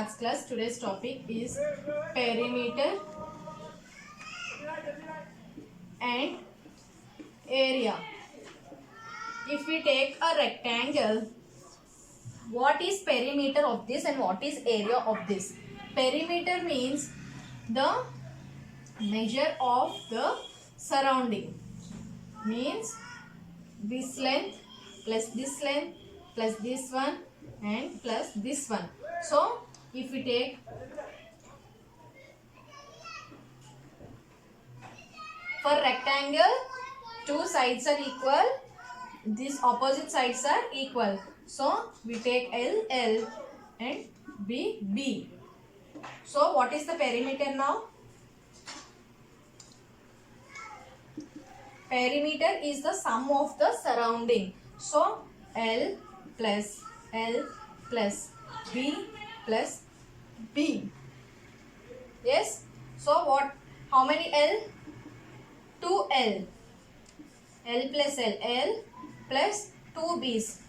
maths class. Today's topic is perimeter and area. If we take a rectangle, what is perimeter of this and what is area of this? Perimeter means the measure of the surrounding, means this length plus this length plus this one and plus this one. So if we take for rectangle, two sides are equal, these opposite sides are equal. So we take L, L and B, B. So what is the perimeter now? Perimeter is the sum of the surrounding. So L plus B plus B. Yes. So what? How many L? 2L. L plus L. L plus 2 B's.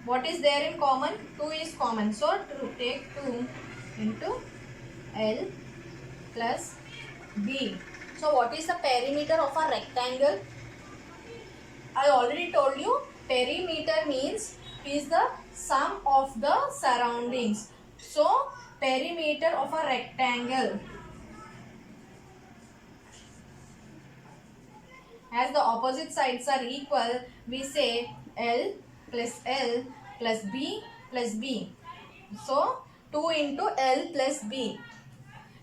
What is there in common? 2 is common. So to take 2 into L plus B. So what is the perimeter of a rectangle? I already told you, perimeter means is the sum of the surroundings. So perimeter of a rectangle, as the opposite sides are equal, we say L plus B plus B. So 2 into L plus B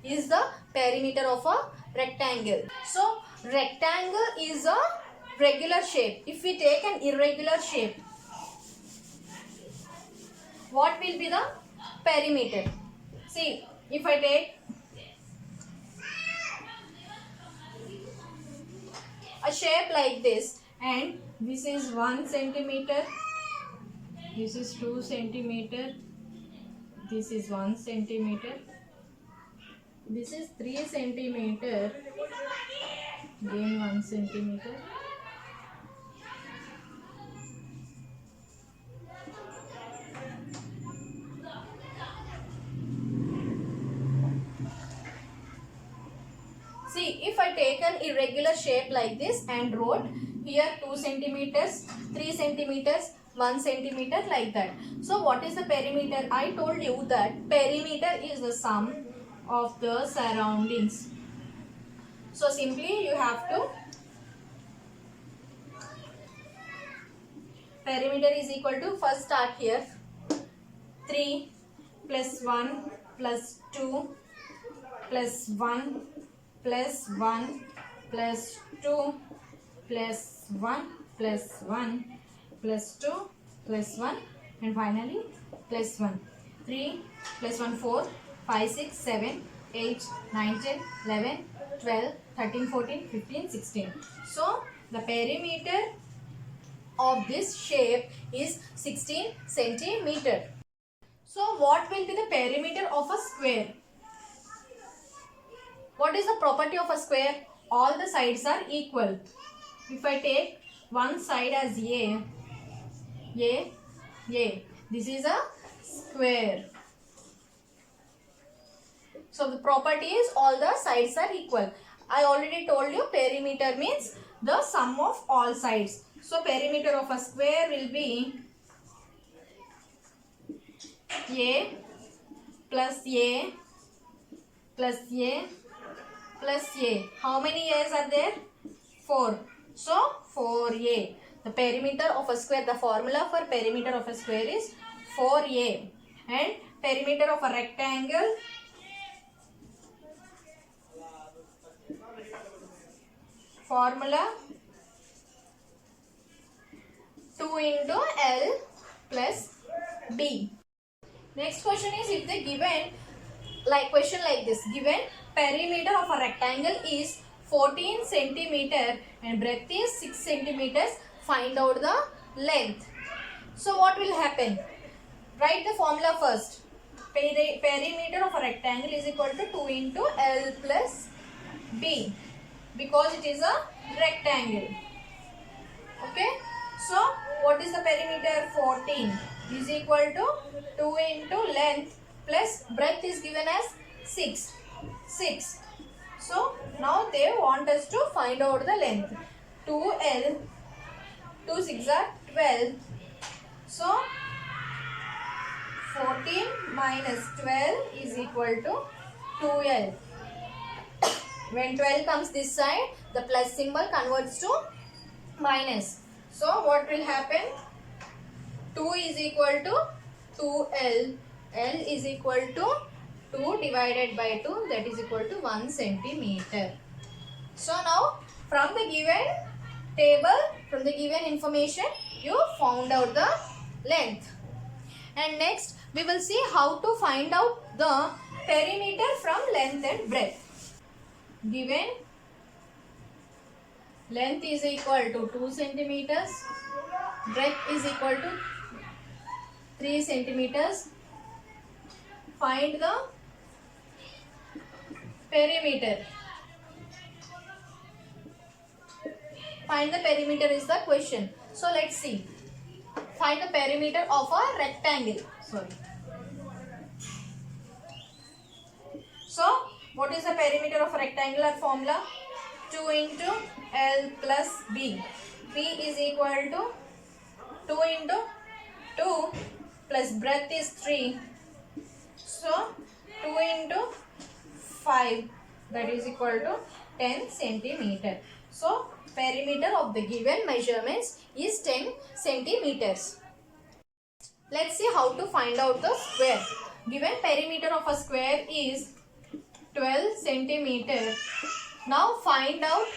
is the perimeter of a rectangle. So rectangle is a regular shape. If we take an irregular shape, what will be the perimeter? See, if I take a shape like this, and this is 1 centimeter, this is 2 centimeter, this is 1 centimeter, this is 3 centimeter, again 1 centimeter, see, if I take an irregular shape like this and wrote here 2 centimeters, 3 centimeters, 1 centimeter, like that. So what is the perimeter? I told you that perimeter is the sum of the surroundings. So simply you have to, perimeter is equal to, first start here, 3 plus 1 plus 2 plus 1 plus 1 plus 2 plus 1 plus 1 plus 2 plus 1 and finally plus 1. 3 plus 1 4, 5 6 7 8 9 10 11 12 13 14 15 16. So the perimeter of this shape is 16 centimeter. So what will be the perimeter of a square? What is the property of a square? All the sides are equal. If I take one side as A, this is a square. So the property is all the sides are equal. I already told you perimeter means the sum of all sides. So perimeter of a square will be A plus A plus A plus A. How many A's are there? 4. So 4A. The perimeter of a square, the formula for perimeter of a square is 4A. And perimeter of a rectangle, formula 2 into L plus B. Next question is, if they given like question like this, given perimeter of a rectangle is 14 centimeter and breadth is 6 centimeters, find out the length. So what will happen? Write the formula first. Perimeter of a rectangle is equal to 2 into L plus B, because it is a rectangle. Okay. So what is the perimeter? 14 is equal to 2 into length plus breadth is given as 6. So now they want us to find out the length. 2L, 2 6 are 12. So 14 minus 12 is equal to 2L. When 12 comes this side, the plus symbol converts to minus. So what will happen? 2 is equal to 2L. L is equal to 2 divided by 2, that is equal to 1 centimeter. So now from the given table, from the given information, you found out the length. And next we will see how to find out the perimeter from length and breadth. Given length is equal to 2 centimeters, breadth is equal to 3 centimeters. Find the perimeter. Find the perimeter is the question. So let's see. Find the perimeter of a rectangle. So what is the perimeter of a rectangular formula? 2 into L plus B. B is equal to 2 into 2 plus breadth is 3. So 2 into 5, that is equal to 10 centimeter. So perimeter of the given measurements is 10 centimeters. Let's see how to find out the square. Given perimeter of a square is 12 centimeter. Now find out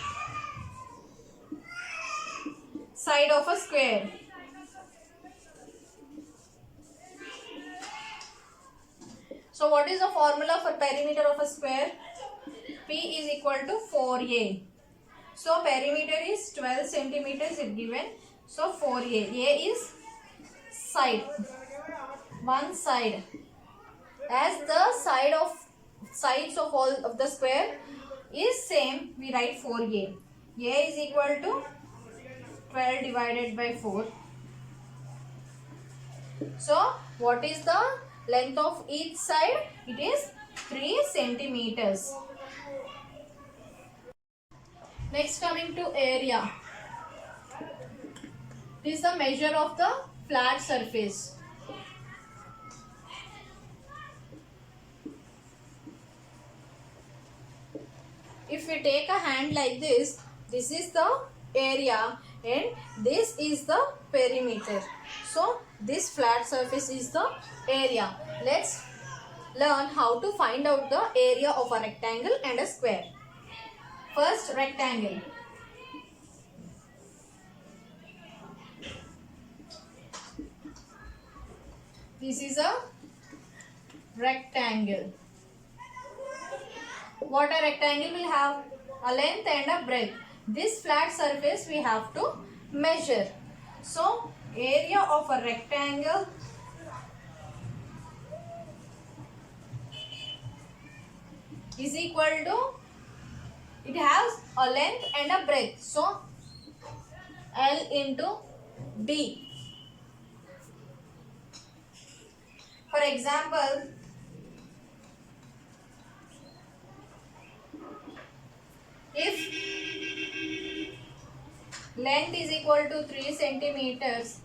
side of a square. So what is the formula for perimeter of a square? P is equal to 4A. So perimeter is 12 centimeters is given. So 4A. A is side. One side. As the sides of all of the square is same, we write 4A. A is equal to 12 divided by 4. So what is the length of each side? It is 3 centimeters. Next, coming to area. This is the measure of the flat surface. If we take a hand like this is the area and this is the perimeter. So this flat surface is the area. Let's learn how to find out the area of a rectangle and a square. First, rectangle. This is a rectangle. What a rectangle will have? A length and a breadth. This flat surface we have to measure. So area of a rectangle is equal to, it has a length and a breadth. So L into B. For example, if length is equal to 3 centimeters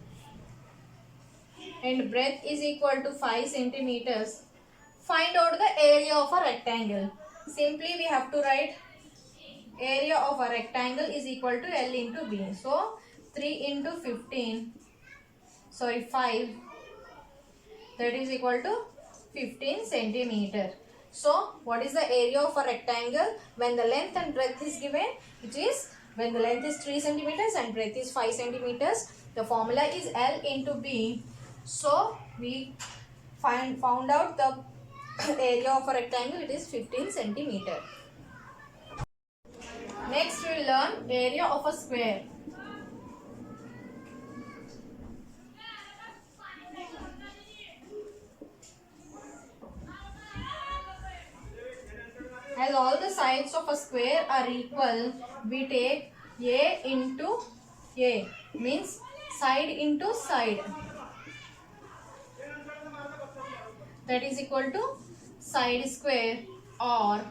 and breadth is equal to 5 centimeters, find out the area of a rectangle. Simply we have to write area of a rectangle is equal to L into B. So 3 into 5, that is equal to 15 centimeter. So what is the area of a rectangle when the length and breadth is given? It is when the length is 3 centimeters and breadth is 5 centimeters. The formula is L into B. So we found out the area of a rectangle, it is 15 centimeter. Next we will learn area of a square. As all the sides of a square are equal, we take A into A, means side into side. that is equal to side square or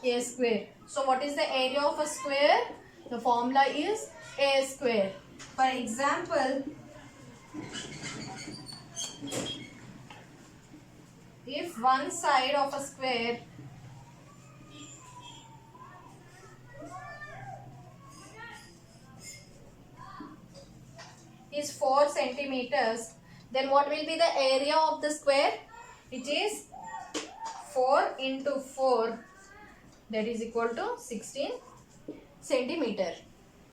a square. So what is the area of a square? The formula is a square. For example, if one side of a square is 4 centimeters, then what will be the area of the square? It is 4 into 4, that is equal to 16 centimeter.